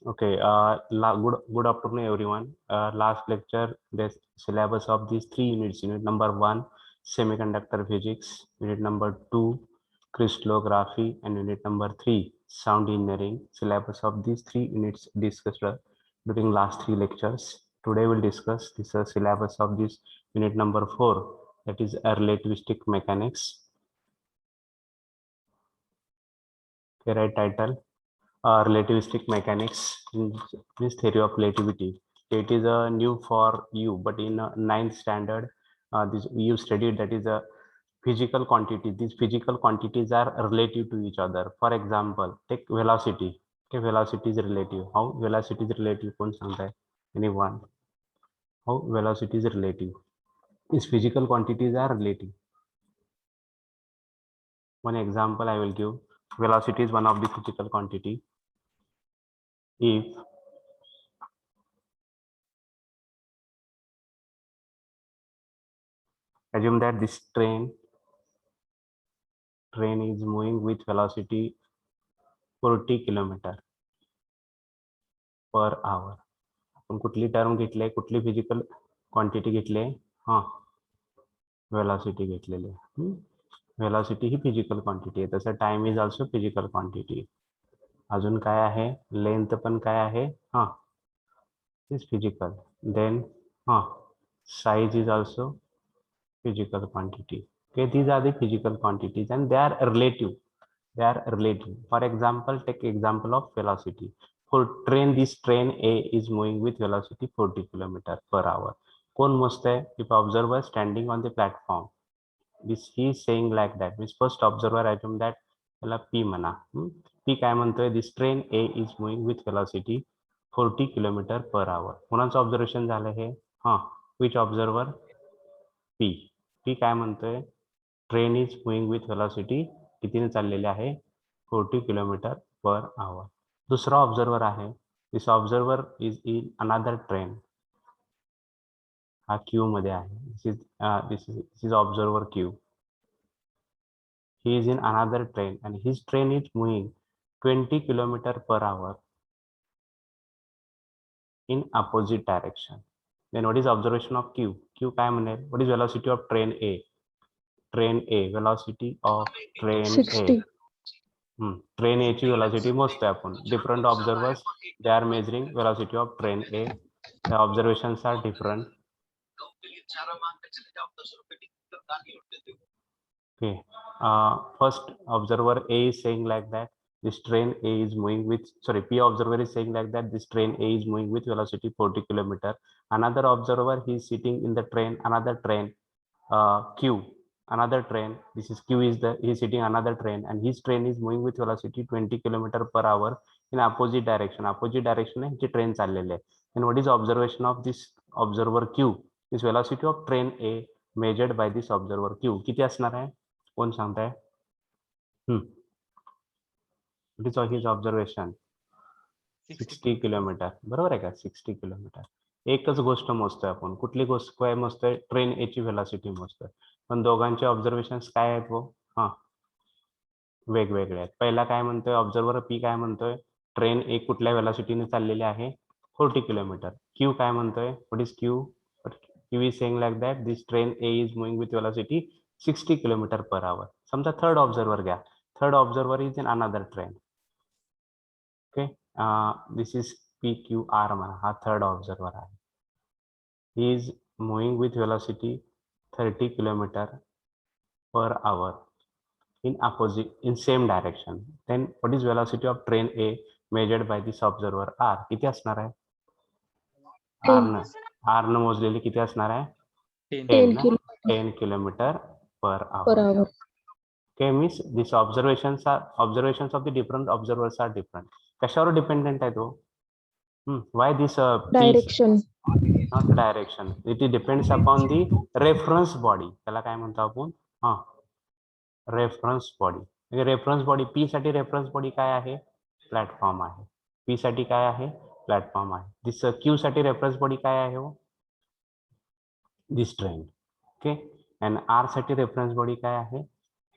Okay, good afternoon, everyone. Last lecture, the syllabus of these 3 units. Unit number 1, semiconductor physics. Unit number 2, crystallography, and unit number 3, sound engineering. Syllabus of these 3 units discussed during last 3 lectures. Today we'll discuss this syllabus of this unit number 4, that is relativistic mechanics. Okay, right title. Relativistic mechanics is theory of relativity. It is new for you, but in ninth standard, this you studied, that is a physical quantity. These physical quantities are relative to each other. For example, take velocity. Okay, velocity is relative. How velocity is relative? कौन सांगता है? Anyone? How velocity is relative? These physical quantities are relative. One example I will give. Velocity is one of the physical quantity. If assume that this train is moving with velocity 40 kilometre per our. आपण कुठली term घेतले, कुठली physical quantity घेतले? हां, velocity घेतलेली आहे. Velocity ही physical quantity आहे. तसं time is also physical quantity. अजून काय आहे? लेंथ पण काय आहे? हां, इज फिजिकल. देन हां, size is also physical quantity. Okay, these are the physical quantities and they are relative. They are relative. For example, take example of velocity. For train, this train A is moving with velocity 40 km per hour. कोण मोजतंय? If observer standing on the platform, this he is saying like that. Means first observer assume that त्याला P म्हणा. P काय म्हणतोय? This train A is moving with velocity 40 km per hour. कोणाचं observation झालं हे? हां, which observer? P. P काय म्हणतोय? Train is moving with velocity कितीने चाललेली आहे? 40 किलोमीटर पर आवर. दुसरा ऑब्झर्वर आहे. This observer is in another train. हा क्यू मध्ये आहे. This is observer Q. He is in another train and his train is moving 20 kilometer per hour in opposite direction. Then what is observation of Q? Q काय म्हणेल? What is velocity of train A? Train A, velocity of train A. 60. Train A ची velocity मोजतोय आपण. Different observers they are measuring velocity of train A. The observations are different. Okay, first observer A is saying like that this train A is moving with, sorry, P observer is saying like that this train A is moving with velocity 40 kilometer. Another observer, he is sitting in the train, another train, Q, another train, this is Q is the, he is sitting another train and his train is moving with velocity 20 kilometer per hour in opposite direction. Opposite direction आहे जी train चाललेली आहे. And what is observation of this observer Q? This velocity of train A measured by this observer Q किती असणार आहे? कोण सांगताय? What is his observation? 60 kilometre. बरोबर आहे का? 60 किलोमीटर. एकच गोष्ट मोजतोय आपण. कुठली गोष्ट काय मोजतोय? ट्रेन ए ची वेलॉसिटी मोजतोय. पण दोघांचे ऑब्झर्वेशन्स काय आहेत वो? हां, वेगवेगळे आहेत. पहिला काय म्हणतोय ऑब्झर्वर पी, काय म्हणतोय? ट्रेन ए कुठल्या वेलॉसिटीने चाललेली आहे? 40 किलोमीटर. क्यू काय म्हणतोय? What is Q? Q is saying like that this train A is moving with velocity 60 kilometre per our. समजा थर्ड ऑब्झर्वर घ्या. Third observer is in another train. Okay, this is P Q R म्हणा. हा third observer आहे. He is moving with velocity 30 kilometre per hour in opposite, in same direction. Then what is velocity of train A measured by this observer R? किती असणार आहे? R न मोजलेली किती असणार आहे? 10 किलोमीटर पर hour. Okay, means this observations of the different observers are different. कशावर डिपेंडेंट आहे तो? Why this Direction. not direction, it depends upon the reference body. त्याला काय म्हणतो आपण? हां, reference body. Reference body P साठी रेफरन्स बॉडी काय आहे? प्लॅटफॉर्म आहे. पी साठी काय आहे? प्लॅटफॉर्म आहे. दिस क्यू साठी रेफरन्स बॉडी काय आहे हो? This train. Okay, and R साठी रेफरन्स बॉडी काय आहे?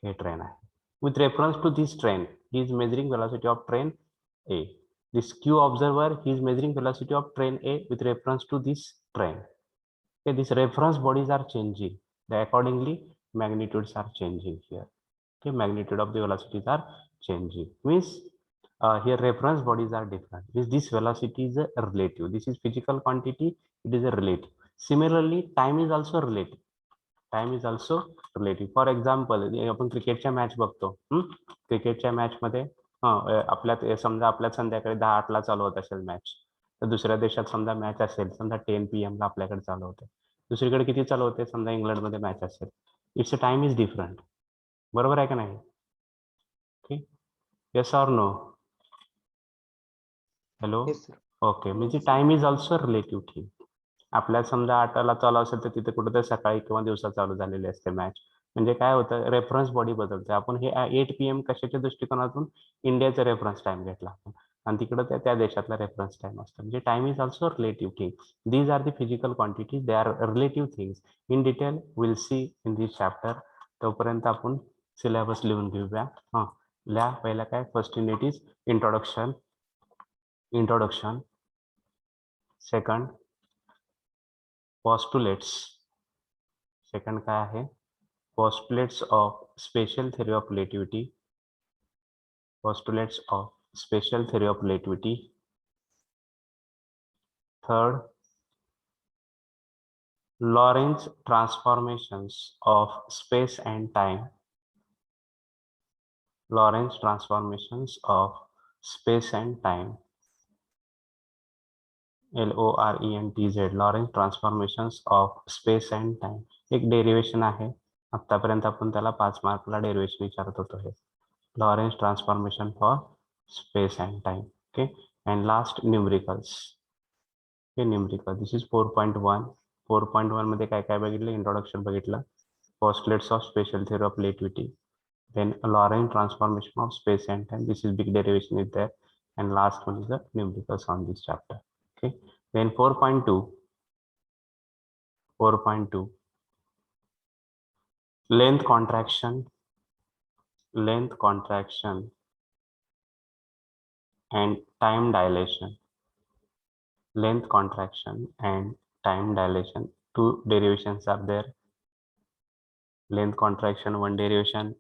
हे ट्रेन आहे. With reference to this train he is measuring velocity of train A. this Q observer, he is measuring velocity of train A with reference to this train. Okay, these reference bodies are changing. Accordingly, magnitudes are changing here. Okay, magnitude of the velocities are changing. Means here reference bodies are different. This velocity is a relative. This is physical quantity. It is a relative. Similarly, time is also relative. Time is also relative. For example आपण क्रिकेटच्या match बघतो. क्रिकेटच्या match मध्ये आपल्यात समजा आपल्यात संध्याकाळी 10-8 चालू होत असेल मॅच, तर दुसऱ्या देशात समजा मॅच असेल, समजा 10 PM ला आपल्याकडे चालू होते, दुसरीकडे किती चालू होते, समजा इंग्लंडमध्ये मॅच असेल, it's a time is different. बरोबर आहे का नाही? ठीक. Yes or no? Hello. Okay, म्हणजे time is also relative thing. आपल्या समजा 8ला चालू असेल तर तिथे कुठेतरी सकाळी किंवा दिवसा चालू झालेली असते मॅच. म्हणजे काय होतं, रेफरन्स बॉडी बदलते. आपण हे 8 PM कशाच्या दृष्टिकोनातून इंडियाचा रेफरन्स टाइम घेतला आपण, आणि तिकडे त्या देशातला रेफरन्स टाइम असतो. म्हणजे time is also relative thing. These are the physical quantities, they are relative things. In detail will see in this chapter. तोपर्यंत आपण सिलेबस लिहून घेऊया. लिहा पहिला काय, first unit is introduction. Second postulates. Second काय आहे, postulates of special theory of relativity. postulates of special theory of relativity. Third, Lorentz transformations of space and time. Lorentz transformations of space and time. LORENTZ, Lorentz transformations of space and time. एक derivation आहे, आतापर्यंत आपण त्याला 5 मार्कला derivation विचारत होतो. हे Lorentz transformation for space and time. Okay, and last numericals. Okay, numerical, this is 4.1. 4.1 मध्ये काय काय बघितलं, इंट्रोडक्शन बघितलं, postulates of special theory of relativity, then Lorentz transformation of space and time, this is big derivation is there, and last one is the numericals on this chapter. Okay, then 4.2 length contraction and time dilation. Length contraction and time dilation, 2 derivations are there. Length contraction, 1 derivation,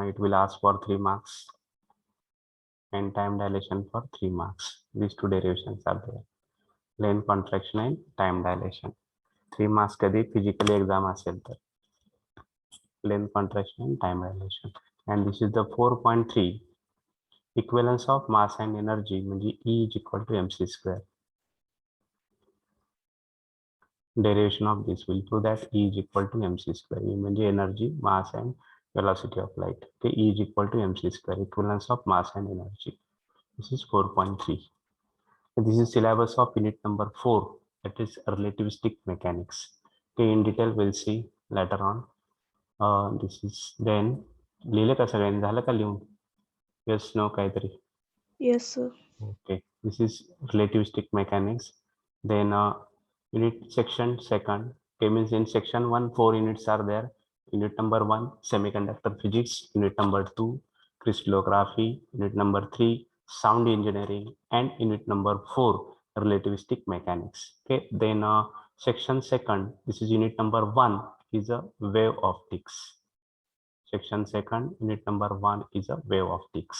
it will ask for 3 marks, and time dilation for 3 marks. These 2 derivations are there. Length contraction and time dilation, 3 marks कधी physically exam असेल तर. Length contraction and time dilation. And this is the 4.3 equivalence of mass and energy, म्हणजे E is equal to mc square. Derivation of this will prove that E is equal to mc square. E म्हणजे energy, mass and velocity of light. Okay, E is equal to mc square, equivalence of mass and energy. This is 4.3. This is syllabus of unit number 4, that is relativistic mechanics. Okay, in detail we'll see later on. This is then लिहिले का सगळ्यांनी, झालं का लिहून? Yes, no, काहीतरी? Yes, sir. Okay, this is relativistic mechanics. Then unit section second. Okay, means in section 1 4 units are there. Unit number 1 semiconductor physics, unit number 2 crystallography, unit number 3 sound engineering, and unit number 4 relativistic mechanics. Okay, then section second, this is unit number 1 is a wave optics. Section second, unit number 1 is a wave optics.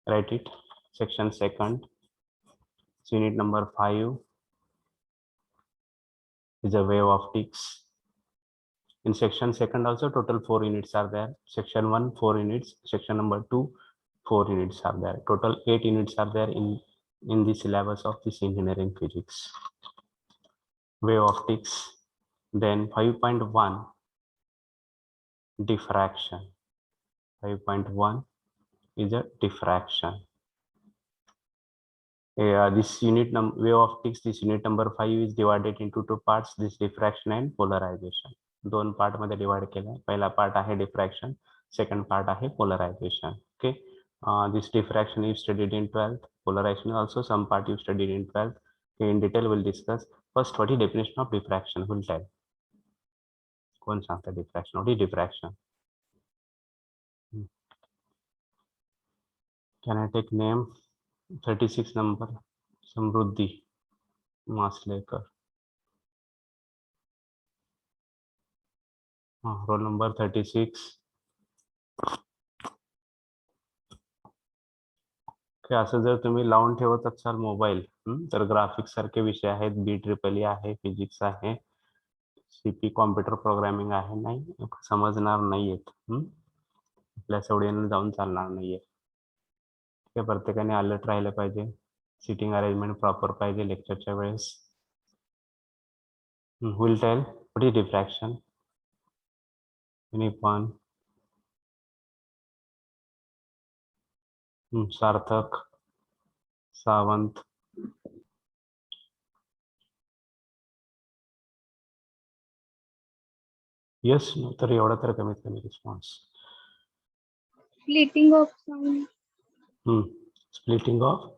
Write it. Section second, unit number 5 is a wave optics. In section second also total 4 units are there. Section 1 4 units, section number 2 4 units are there. Total 8 units are there in the syllabus of this engineering physics. Wave optics. Then 5.1 diffraction. 5.1 is a diffraction. This unit wave optics, this unit number 5 is divided into 2 parts, this diffraction and polarization. 2 part मध्ये divide केला. पहिला part आहे diffraction, second part आहे polarisation. Okay, this diffraction is studied in 12th, polarization also some part you studied in 12th. Okay, in detail we'll discuss. First, what is definition of diffraction? We'll tell. कौन सांगता diffraction? What is diffraction? Can I take name? 36 number Samriddhi मासलेकर. Roll number 36. असं जर तुम्ही लावून ठेवत असाल mobile, तर graphics सारखे विषय आहेत, BEE आहे, फिजिक्स आहे, CP कॉम्प्युटर प्रोग्रामिंग आहे, नाही समजणार नाहीयेत. आपल्या सवडीने जाऊन चालणार नाहीये. ठीक आहे, प्रत्येकाने अलर्ट राहिलं पाहिजे, सिटिंग अरेंजमेंट प्रॉपर पाहिजे लेक्चरच्या वेळेस. Will tell what is diffraction. पण सार्थक, सावंत. यस, तर एवढा तर कमीत कमी response. Splitting of sound. Splitting of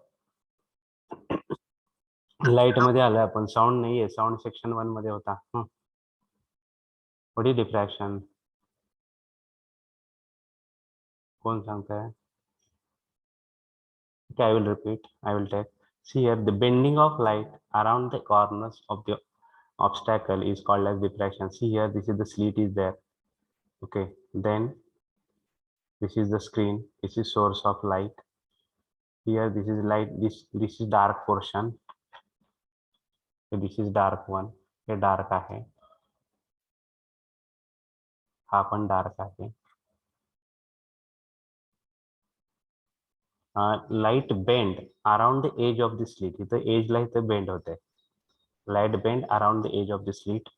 light मध्ये आलं आपण, साऊंड नाहीये, साऊंड सेक्शन 1 मध्ये होता. व्हॉट इज डिफ्रॅक्शन, कोण सांगताय? Okay, I will repeat. I will take. See here, the bending of light around the corners of the obstacle is called as diffraction. See here, this is the slit is there. Okay, then this is the screen. This is source of light. Here, this is light. This is dark portion. So this is dark one. Hey dark आहे. हा पण dark आहे. Light bend around the edge of the slit. इथं edge ला इथं bend होते. Light bend around the edge of the slit.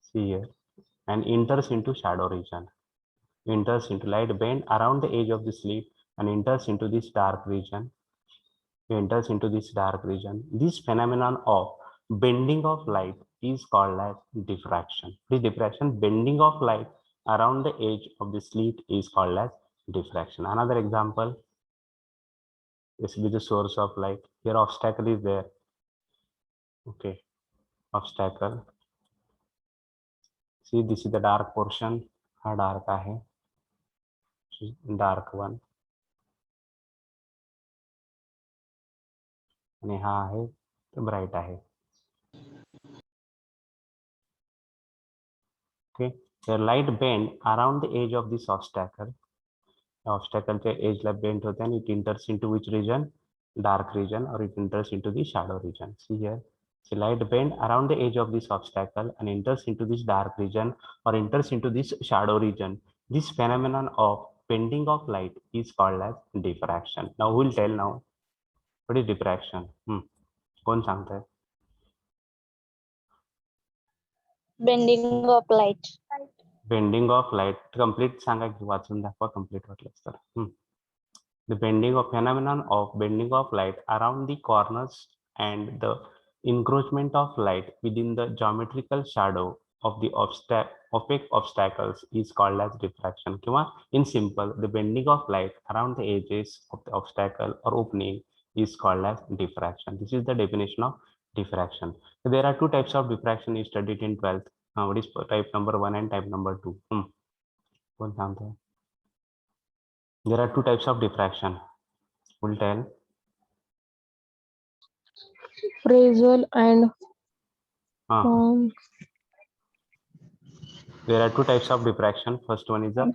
See here, and enters into shadow region. Enters into light bend around the edge of the slit and enters into this dark region. Enters into this dark region. This phenomenon of bending of light is called as diffraction. This diffraction, bending of light around the edge of the slit, is called as diffraction. Another example, this will be the source of light. Here obstacle is there. Okay, obstacle. See, this is the dark portion. हा dark आहे. Dark one. आणि हा आहे तो bright आहे. Okay, the light bend around the edge of this obstacle. Obstacle च्या edge ला bend होते and it enters into which region? Dark region, or it enters into the shadow region. See here, the light bend around the edge of this obstacle and enters into this dark region or enters into this shadow region. This phenomenon of bending of light is called as diffraction. Now we'll tell now what is diffraction. कोण सांगताय? Bending of light. Bending of light complete सांगा, वाचून दाखवा complete वाटलं तर. The bending of phenomenon of bending of light around the corners and the encroachment of light within the geometrical shadow of the opaque obstacles is called as diffraction. किंवा in simple, the bending of light around the edges of the obstacle or opening is called as diffraction. This is the definition of diffraction. So there are two types of diffraction you studied in 12th. What is type number 1 and type number 2? कौन जानता है? There are two types of diffraction. We'll tell. Fresnel and There are two types of diffraction. First one is the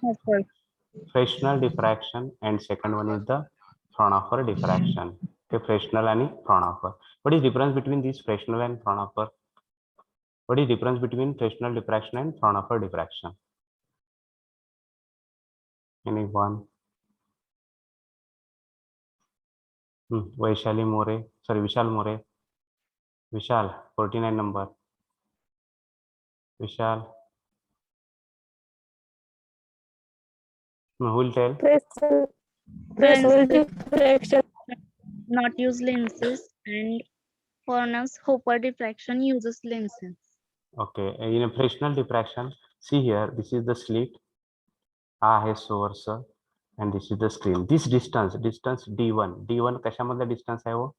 Fresnel diffraction and second one is the Fraunhofer diffraction. Okay, Fresnel and Fraunhofer. What is the difference between these Fresnel and Fraunhofer? What is the difference between Fresnel diffraction and Fraunhofer diffraction? Anyone? Vaishali More. Sorry, Vishal More. Vishal, 49 number. Vishal. Who will tell? Fresnel diffraction not use lenses, and Fraunhofer diffraction uses lenses. Okay, in a Fresnel diffraction, see here, this is the slit. आहे source and this is the screen. This distance D1 कशामधला distance आहे वो?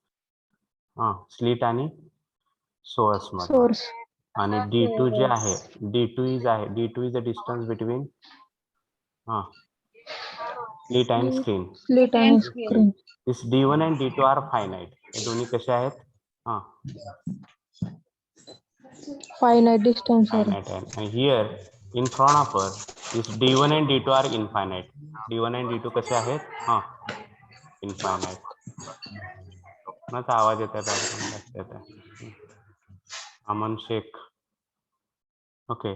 Slit आणि source मधला. आणि D2 जे आहे, D2 is the distance between slit and screen. Slit and screen. This D1 and D2 are finite. हे दोन्ही कसे आहेत? हा, finite distance or finite. And here in front of us, this D1 and D2 are infinite. D1 and D2 कसे आहेत? हा, infinite. कोणाचा आवाज येत आहे बॅकग्राऊंड? जास्त येत आहे. अमन Sheikh. Okay.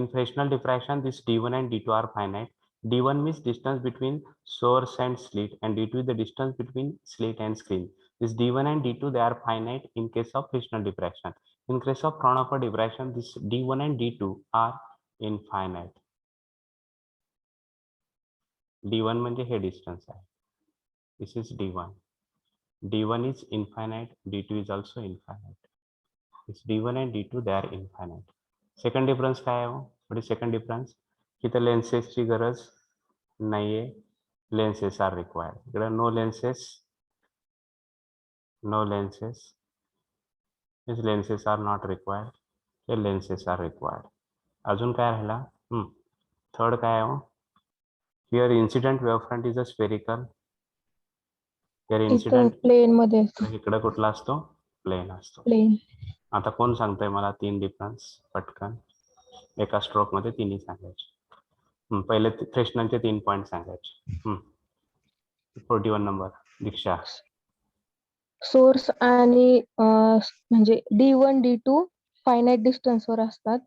In Fresnel diffraction, this D1 and D2 are finite. D1 means distance between source and slit, and D2 is the distance between slit and screen. This D1 and D2 they are finite in case of Fresnel diffraction. In case of Fraunhofer diffraction, this D1 and D2 are infinite. D1 म्हणजे हे distance आहे. This is D1. D1 is infinite. D2 is also infinite. This D1 and D2 they are infinite. Second difference काय आहे? थोडी second difference की तर लेन्सेसची गरज नाहीये. Lenses are required. इकडे no lenses lenses are not required. हे लेन्सेस आर रिक्वायर्ड. अजून काय राहिला? थर्ड काय आहे? Here incident wave front is a spherical. Here incident plane मध्ये इकडे कुठला असतो? प्लेन असतो. प्लेन. आता कोण सांगतंय मला तीन डिफरन्स? पटकन एका स्ट्रोक मध्ये तिन्ही सांगायचे. पहिले फ्रेशनलचे 3 पॉइंट सांगायचे. 41 नंबर दीक्षा. सोर्स आणि म्हणजे D1 D2 फायनाइट डिस्टन्सवर असतात.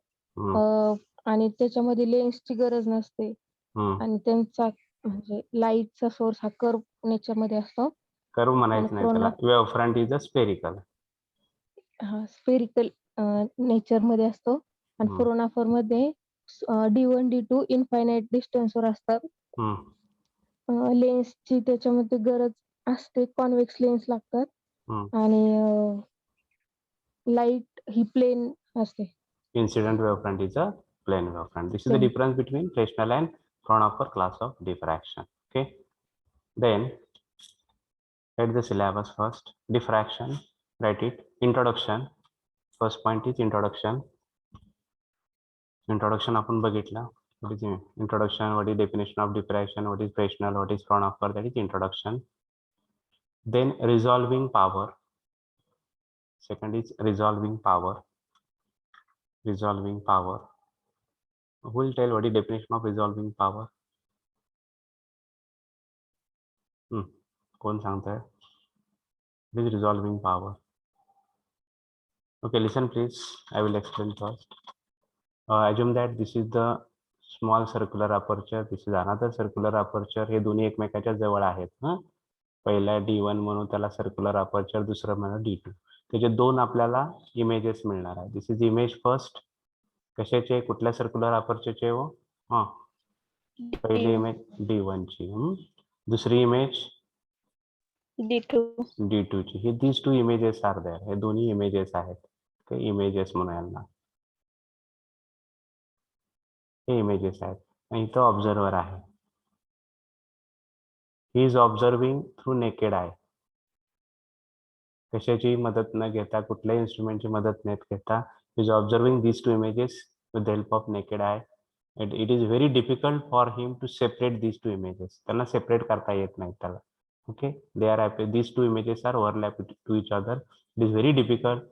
आणि त्याच्यामध्ये लेन्सची गरज नसते. आणि त्यांचा म्हणजे लाईटचा सोर्स हा कर्व नेचर मध्ये असतो. कर्व म्हणायचं नाही त्याला. Wave front is a spherical. हा, स्पेरिकल नेचर मध्ये असतो. आणि फोरोनाफोर मध्ये D1 D2 इनफायनाइट डिस्टन्सवर असतात. लेन्सची त्याच्यामध्ये गरज असते. कॉन्व्हेक्स लेन्स लागतात. आणि लाईट ही प्लेन असते. Incident wavefront is a plane wavefront. This is the difference between Fresnel and Fraunhofer class of diffraction. Okay. Then read the syllabus first. Diffraction. Write it. Introduction. First point is introduction. Introduction आपण बघितला. What is introduction? What is definition of diffraction? What is Fresnel? What is Fraunhofer? That is introduction. Then resolving power. Second is resolving power. Resolving power. Who will tell what is definition of resolving power? कौन सांगता है? What is resolving power? Okay, listen please. I will explain first. Assume that this is the small circular aperture. This is another circular aperture. हे दोन्ही एकमेकाच्या जवळ आहेत. पहिला D1 म्हणून त्याला सर्क्युलर अपर्चर, दुसरं म्हणून D2. त्याचे दोन आपल्याला इमेजेस मिळणार आहे. This is image first. कशाचे? कुठल्या सर्क्युलर अपर्चरचे? पहिली इमेज D1 ची. दुसरी इमेज D2 ची. हे these two images are there. हे दोन्ही इमेजेस आहेत. ते इमेजेस म्हणूया. हे इमेजेस आहेत. आणि इथं ऑब्झर्वर आहे. He is observing through naked eye. कशाची मदत न घेता, कुठल्याही इन्स्ट्रुमेंटची मदत न घेता is observing these two images with the help of naked eye. It is very difficult for him to separate these two images. त्यांना सेपरेट करता येत नाही त्याला. Okay, these two images are overlap to each other. It is very difficult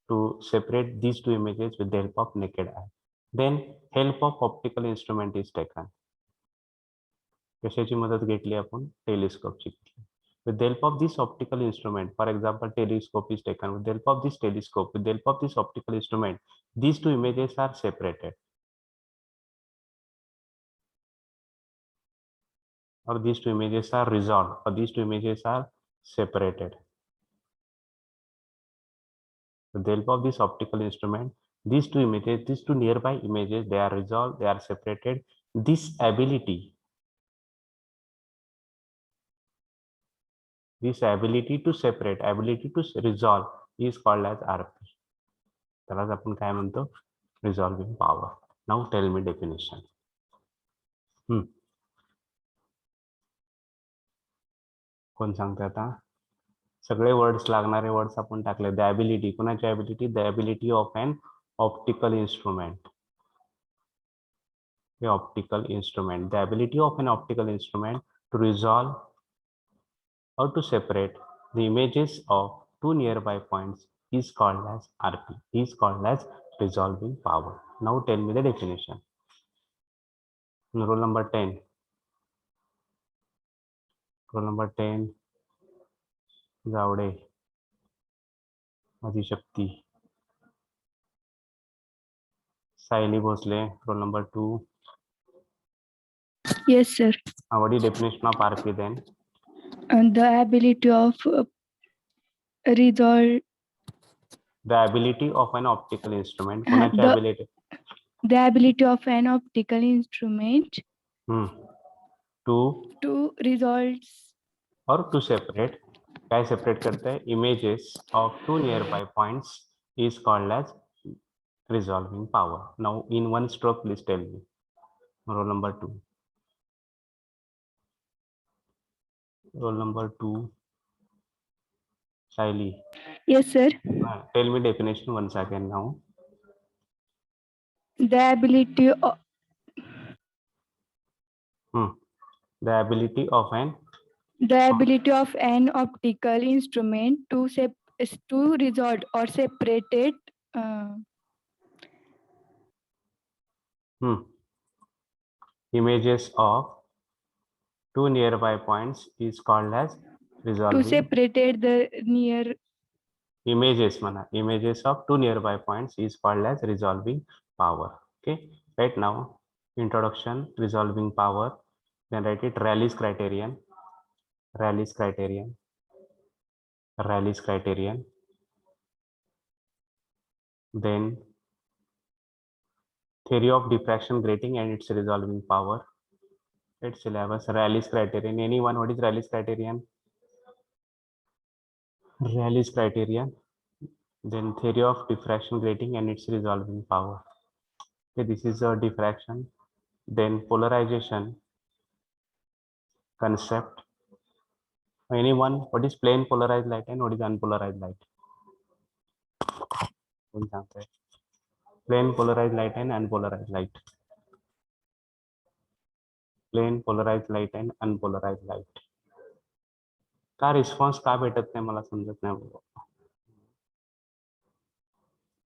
to separate these two images with the help of naked eye. Then help of optical instrument is taken. कशाची मदत घेतली आपण? टेलिस्कोपची. With the help of this optical instrument, for example, telescope is taken. With the help of this telescope, with the help of this optical instrument, these two images are separated. Or these two images are resolved, or these two images are separated. With the help of this optical instrument, these two images, these two nearby images, they are resolved, they are separated. This ability to separate, ability to resolve is called as RP. त्यालाच आपण काय म्हणतो? Resolving power. Now tell me definition. कोण सांगते आता? सगळे words लागणारे words आपण टाकले. The ability. कोणाची ability? The ability of an optical instrument. हे optical instrument. The ability of an optical instrument to resolve or to separate the images of two nearby points is called as RP, is called as resolving power. Now tell me the definition. Roll number 10. Roll number 10. Javde. Adishakti. Saili Bhosle. Roll number 2. Yes, sir. What is definition of RP then? The ability of resolve The ability of an optical instrument. Uh, कोणाची the- ability? the ability of an optical instrument To resolve or to separate. काय separate करते हैं? Images of two nearby points is called as resolving power. Now in one stroke, please tell me. Roll number 2. Roll number 2. Shaili. Yes, sir. Tell me definition once again now. The ability of The ability of an optical instrument to resolve or separate it. Images of two nearby points is called as To resolving. separate the near Images mana. Images of two nearby points is called as resolving power. Okay. Right now, introduction, resolving power. Then write it Rayleigh's criterion. Rayleigh's criterion. Rayleigh's criterion. Then theory of diffraction grating and its resolving power. Its syllabus. Rayleigh's criterion. Anyone? What is Rayleigh's criterion? Rayleigh's criterion. Then theory of diffraction grating and its resolving power. Okay, this is a diffraction. Then polarization concept. Anyone? What is plane polarized light and what is unpolarized light? Plane polarized light and unpolarized light. Plane polarized light and unpolarized light. का response का भेटत नाही मला समजत नाही.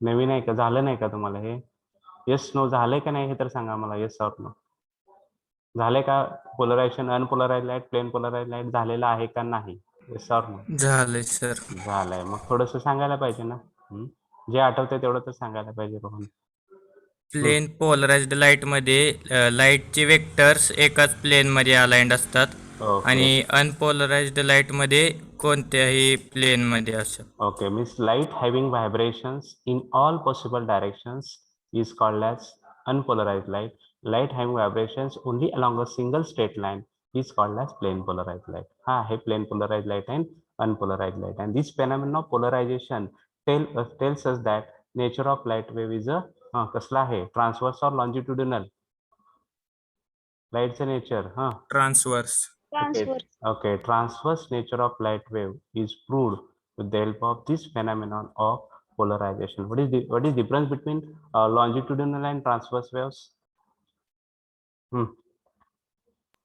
नवीन आहे का? झालं नाही का तुम्हाला हे? येस नो झालंय का नाही हे तर सांगा मला. येस ऑर नो झालंय का? Polarisation unpolarised light plane polarised light झालेलं आहे का नाही? येस ऑर नो झालंय सर. झालंय. मग थोडस सांगायला पाहिजे ना. जे आठवतंय तेवढं तर सांगायला पाहिजे रोहन. प्लेन पोलराइज्ड लाईट मध्ये लाईटचे वेक्टर्स एकाच प्लेन मध्ये अलाइंड असतात आणि अनपोलराइज्ड लाईट मध्ये कोणत्याही प्लेन मध्ये असतात. Okay, means light having vibrations in all possible directions is called as unpolarized light. Light having vibrations only along a single straight line is called as plane polarized light. हा आहे plane polarized light and unpolarized light. And this phenomenon of polarization tells us that nature of light wave is a कसला आहे? Transverse or longitudinal? Light's nature. Transverse. Okay, transverse nature of light wave is proved with the help of this phenomenon of polarization. What is difference between longitudinal and transverse waves?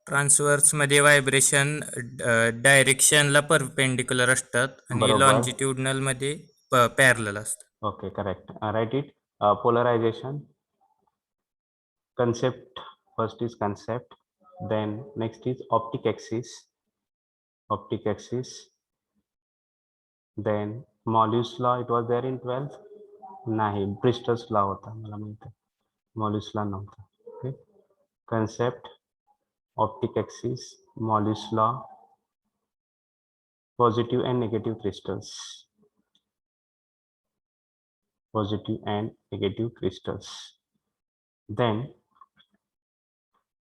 Transverse मध्ये vibration डायरेक्शनला perpendicular असतात आणि बरोबर. Longitudinal मध्ये parallel असतात. Okay, correct. Write it. Polarization concept. First is concept. Then next is optic axis. Optic axis. Then Morley's law. It was there in 12th. नाही, Bristol's law होता मला माहिती आहे. Morley's law नव्हता. Okay. Concept, optic axis, Morley's law, positive and negative crystals. Positive and negative crystals. Then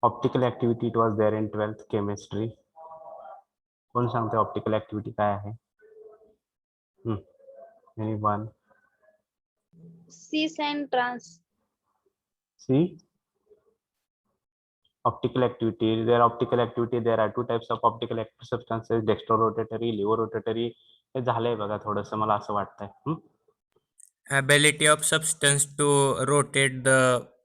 optical activity, it was there in 12th chemistry. कोण सांगते optical activity काय आहे? Anyone? cis and trans. See? Optical activity. There optical activity. There are two types of optical active substances: dextrorotatory, levorotatory. हे झालंय बघा थोडंसं मला असं वाटतंय. ability of substance to rotate the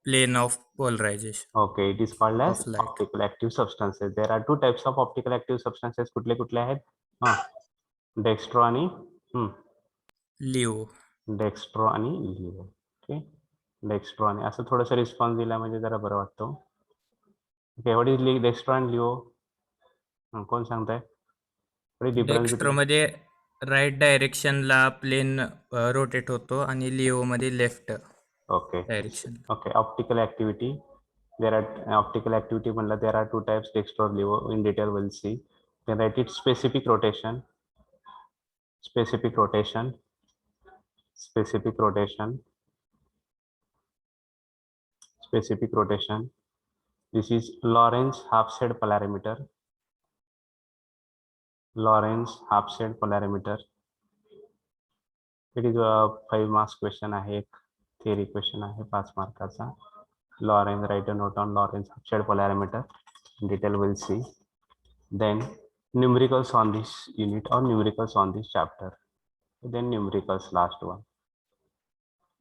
plane of polarization. Okay, it is called as Of light. optical active substances. There are two types of optical active substances. कुठले कुठले आहेत? हा डेक्स्ट्रो आणि लिओ. डेक्स्ट्रो आणि लिओ. ओके, डेक्स्ट्रो आणि असं थोडंसं response दिला म्हणजे जरा बरं वाटतं. Okay, what is dextro and levo? कोण सांगताय? डेक्स्ट्रो मध्ये राईट डायरेक्शनला प्लेन रोटेट होतो आणि लिओ मध्ये left okay direction. Okay, optical activity. There are optical activity म्हणलं there are two types, dextro or LIO. In detail we'll see. Then write it specific rotation, specific rotation, specific rotation, specific rotation. This is Lorentz half-shade polarimeter. Lorentz half-shade polarimeter. It is a 5 marks question आहे, एक theory question आहे 5 मार्काचा. Lorentz, write a note on Lorentz half-shade polarimeter. In detail we'll see. Then numericals on this unit or numericals on this chapter. Then numericals last one.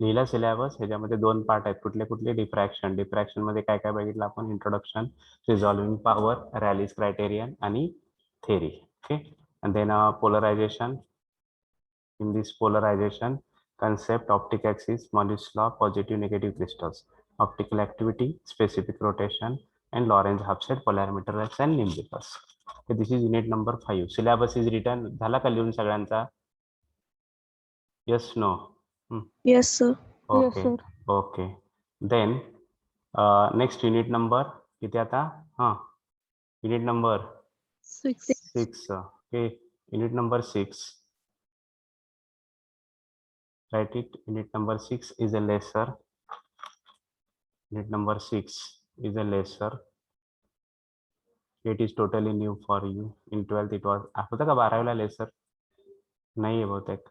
लिहिला syllabus. ह्याच्यामध्ये 2 part आहेत. कुठले कुठले? Diffraction. Diffraction मध्ये काय काय बघितलं आपण? Introduction, resolving power, Rayleigh's criterion आणि theory. Okay, and then polarisation. In this polarisation concept, optic axis, Morley's law, positive negative crystals, optical activity, specific rotation, and Lorentz half-shade polarimeter and numericals. Okay, this is unit number 5. Syllabus is written. झाला का लिहून सगळ्यांचा? Yes, no? Yes, sir. Okay, okay. Then next unit number किती आता? Unit number 6. Okay, unit number 6. Write it. Unit number 6 is a laser. Unit number 6 is a laser. It is totally new for you. In 12th it was. होता का 12वीला laser? नाही आहे बहुतेक.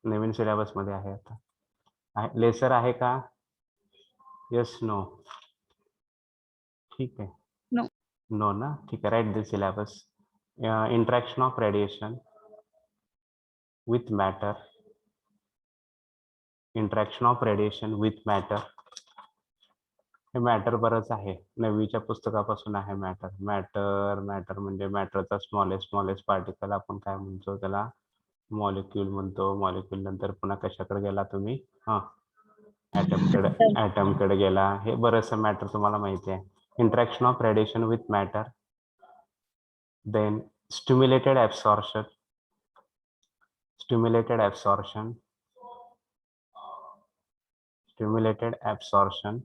नवीन syllabus मध्ये आहे आता. लेसर आहे का? Yes, no? ठीक आहे. नो ना? ठीक आहे. Write the syllabus. Interaction of radiation with matter. Interaction of radiation with matter. हे मॅटर बरंच आहे. 9वीच्या पुस्तकापासून आहे मॅटर. मॅटर म्हणजे मॅटरचा स्मॉलेस्ट पार्टिकल. आपण काय म्हणतो त्याला? मॉलिक्यूल म्हणतो. मॉलिक्यूल नंतर पुन्हा कशाकडे गेला तुम्ही? ॲटमकडे गेला. हे बरंचसं मॅटर तुम्हाला माहिती आहे. Interaction of radiation with matter. Then stimulated absorption. Stimulated absorption,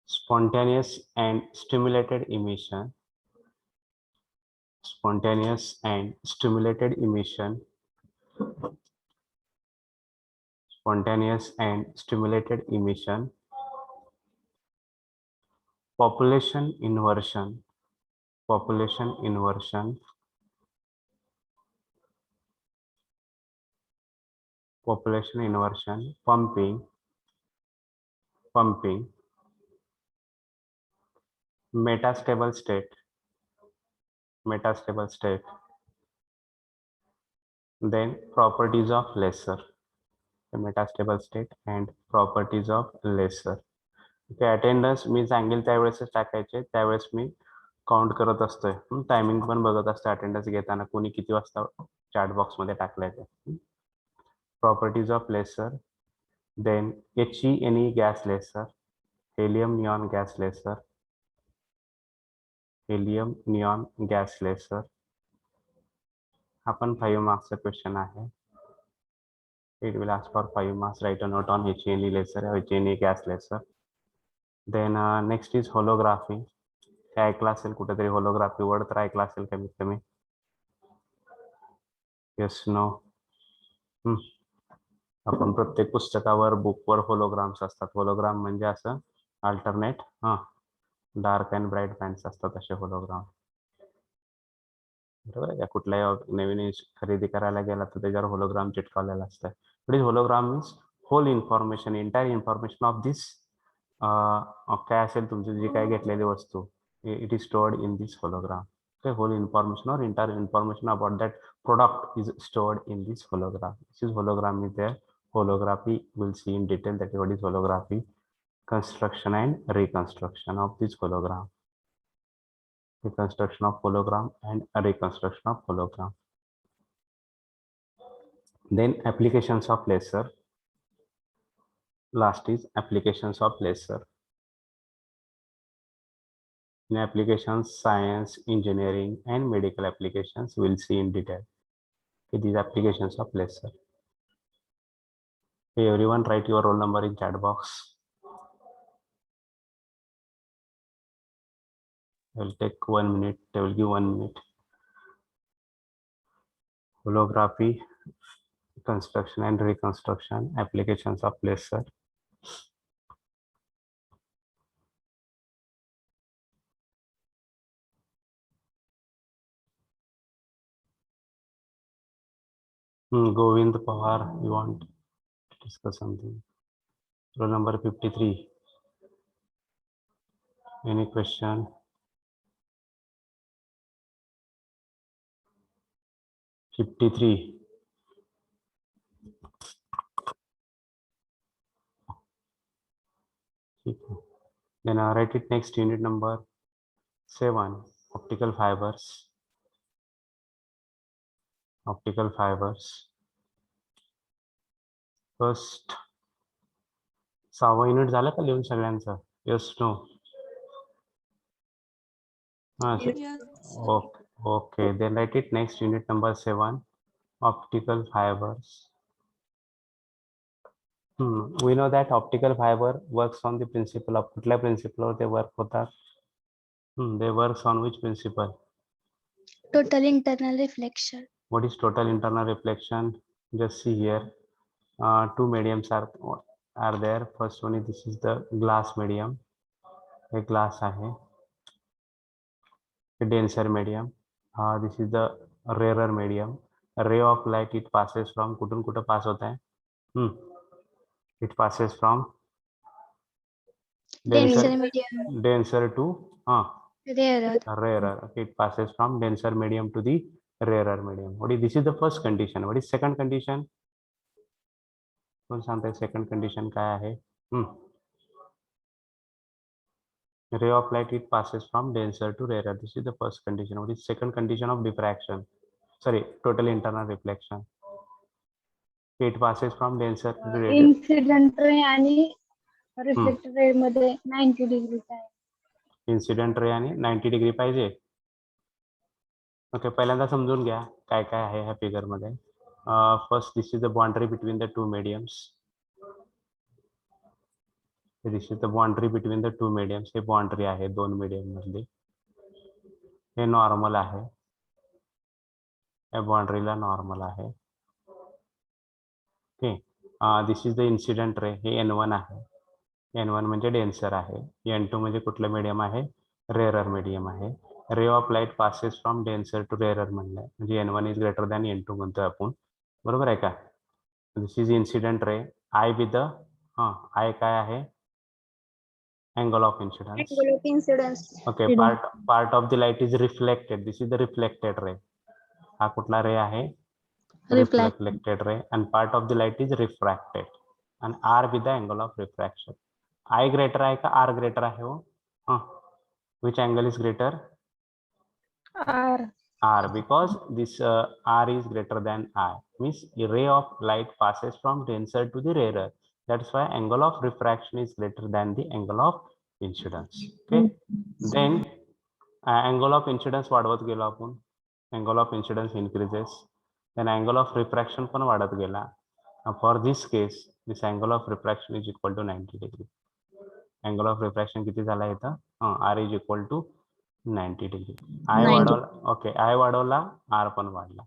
spontaneous and stimulated emission, spontaneous and stimulated emission, spontaneous and stimulated emission, population inversion, population inversion, population inversion, pumping, metastable state, then properties of laser, the metastable state and properties of laser. Okay, attendance मी सांगेल त्यावेळेसच टाकायचे. त्यावेळेस मी count करत असतोय. Timing पण बघत असतो अटेंडन्स घेताना कोणी किती वाजता चॅट बॉक्स मध्ये टाकलाय ते. Properties of laser. Then HENE gas laser, helium neon gas laser, helium neon gas laser. हा पण 5 मार्क्सचा क्वेश्चन आहे. It will ask for 5 marks. Write a note on HENE laser, HENE gas laser. Then next is holography. हे ऐकलं असेल कुठेतरी, holography word तर ऐकला असेल कमीत कमी. Yes, no? आपण प्रत्येक पुस्तकावर, बुकवर होलोग्राम्स असतात. होलोग्राम म्हणजे असं alternate dark and bright bands असतात असे होलोग्राम. बरोबर आहे. कुठल्याही नवीन खरेदी करायला गेला तर त्याच्यावर होलोग्राम चिटकावलेला असतं. It is hologram means whole information, entire information of this काय असेल तुमची जी काय घेतलेली वस्तू, it is stored in this hologram. Okay, whole information or entire information about that product is stored in this hologram. This is hologram is there. Holography we'll see in detail that what is holography, construction and reconstruction of this hologram. reconstruction of hologram and a reconstruction of hologram. Then applications of laser. Last is applications of laser. In applications, science, engineering, and medical applications, we'll see in detail. Okay, these applications of laser. Okay, everyone write your roll number in chat box. I will take 1 minute. I will give 1 minute. Holography, construction and reconstruction, applications of laser. Govind Pawar, you want to discuss something? Roll number 53. Any question? 53. Then write it next, unit number 7, optical fibers. Optical fibers. First 6वा unit झालं का लिहून सगळ्यांचं? Yes no? Okay, then write it next, unit number 7, optical fibers. We know that optical fiber works on the principle of कुठल्या principle they work होतात? They works on which principle? Total internal reflection. What is total internal reflection? Just see here. Two mediums are there. First one is, this is the glass medium. A glass आहे. A denser medium. This is the rarer medium. A ray of light, it passes from कुठून कुठं pass होता है? It passes from Denser medium. denser to Rarer. rarer. Okay, it passes from denser medium to the rarer medium. This is the first condition. What is second condition? कोण सांगताय second condition काय आहे? Ray of light, it passes from denser to rarer. This is the first condition. What is second condition of diffraction? Sorry, total internal reflection. It passes from denser to rarer. Incident ray आणि reflected ray मध्ये 90 degree आहे. Incident ray आणि 90 degree पाहिजे. Okay, पहिल्यांदा समजून घ्या काय काय आहे ह्या फिगर मध्ये. First, this is the boundary between the two mediums. This is the boundary between the two mediums. हे बाउंड्री आहे दोन मीडियम मधली. हे नॉर्मल आहे. या बाउंड्रीला नॉर्मल आहे. Okay, this is the incident ray. हे N1 आहे. N1 म्हणजे डेन्सर आहे. N2 म्हणजे कुठलं मीडियम आहे? रेअरर मीडियम आहे. Ray of light passes from denser to rarer म्हणलंय, म्हणजे N1 is greater than N2 म्हणतोय आपण. बरोबर आहे का? This is incident ray. I with the I काय आहे? Angle of incidence. Okay, part of the light is reflected. This is the reflected ray. हा कुठला रे आहे? Reflected ray. And part of the light is refracted. And R with the angle of refraction. I greater आहे का are greater आहे हो? Which angle is greater? R, because this R is greater than I. Means a ray of light passes from denser to the rarer. That's why angle of refraction is greater than the angle of incidence. Okay. Then angle of incidence वाढवत गेलो आपण. Angle of incidence increases. Then angle of refraction पण वाढत गेला. For this case, this angle of refraction is equal to 90 degree. Angle of refraction किती झाला इथं? R is equal to 90 degree. I वाढवला. ओके, I वाढवला, R पण वाढला.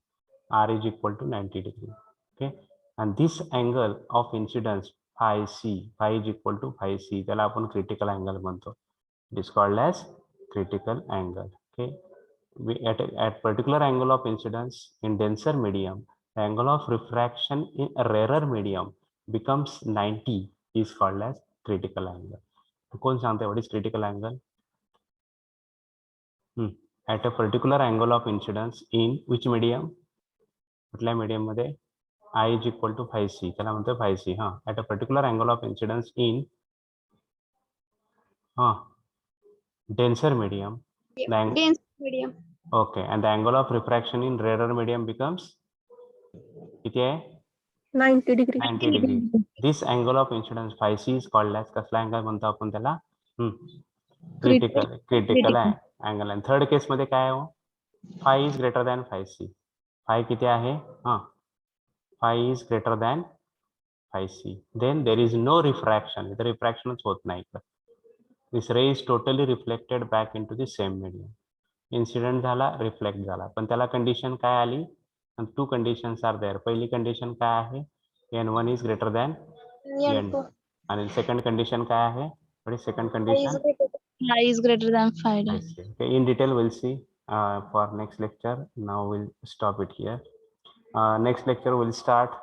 R is equal to 90 degree. Okay, and this angle of incidence phi C, phi is equal to phi C. त्याला आपण critical angle म्हणतो. It is called as critical angle. Okay, at particular angle of incidence in denser medium, the angle of refraction in a rarer medium becomes 90 is called as critical angle. कोण सांगते what is critical angle? At a particular angle of incidence in which medium? कुठल्या medium मध्ये? I is equal to phi C. त्याला म्हणतो phi C. At a particular angle of incidence in denser medium. medium. Okay, and the angle of refraction in rarer medium becomes किती आहे 90 degree. 90 degree. This angle of incidence phi c is called as कसला angle म्हणतो आपण त्याला critical आहे angle. आणि third case मध्ये काय हो phi is greater than phi c. Phi किती आहे phi is greater than phi c. Then there is no refraction. इथं रिफ्रॅक्शनच होत नाही इकडं. This ray is totally reflected back into the same medium. Incident झाला रिफ्लेक्ट झाला पण त्याला कंडिशन काय आली. Two conditions are there. पहिली कंडिशन काय आहे n1 is greater than n2 आणि सेकंड कंडिशन काय आहे second condition Phi is greater than 5. I see. Okay, in detail we'll see for next lecture. Now we'll stop it here. Next lecture we'll start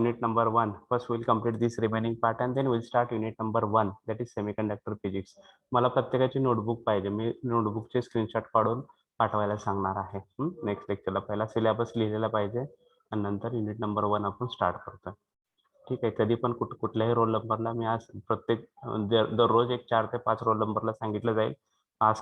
unit number 1. First we'll complete this remaining part and then we'll start unit number 1, that is semiconductor physics. मला प्रत्येकाची notebook पाहिजे. मी नोटबुकचे screenshot काढून पाठवायला सांगणार आहे. Next लेक्चरला पहिला syllabus लिहिलेला पाहिजे आणि नंतर युनिट नंबर 1 आपण स्टार्ट करतो. ठीक आहे. कधी पण कुठल्याही रोल नंबरला मी आज प्रत्येक दररोज एक 4 ते 5 रोल नंबरला सांगितलं जाईल. आज